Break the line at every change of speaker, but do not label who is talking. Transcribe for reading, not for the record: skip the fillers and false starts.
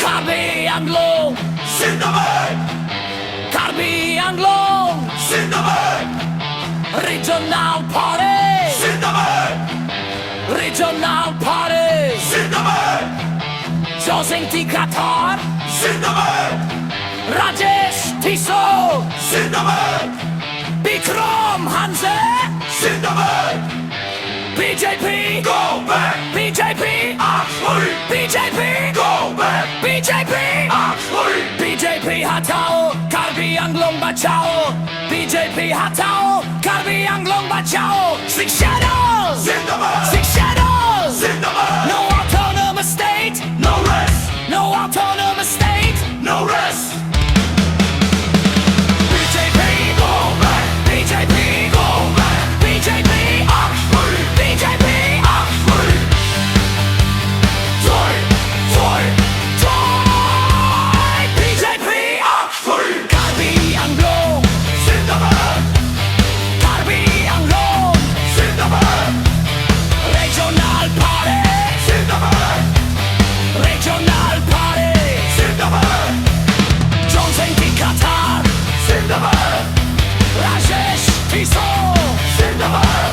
KARBI ANGLONG
Zindabad!
KARBI ANGLONG
Zindabad!
Regional Party
Zindabad!
Regional Party
Zindabad!
Josing Qatar
Zindabad!
Rajesh Tiso
Zindabad!
Bikram Hanse
Zindabad!
BJP
Go back!
BJP
AKTHUI!
BJP
Go back!
BJP
AKTHUI!
BJP HATAO KARBI ANGLONG BACHAO BJP HATAO KARBI ANGLONG BACHAO Six shadows
Zindabad!
Six shadows
Zindabad!
No autonomous state
No rest!
No autonomous state
No rest!
BJP
Go back!
BJP
Go back!
BJP
AKTHUI!
BJP
AKTHUI! Joy! Joy!
Joy BJP
AKTHUI!
KARBI ANGLONG
Zindabad!
KARBI ANGLONG
Zindabad!
Regional Party
Zindabad!
Regional Party
Zindabad!
Josing Qatar
Zindabad!
Rajesh Tiso
Zindabad!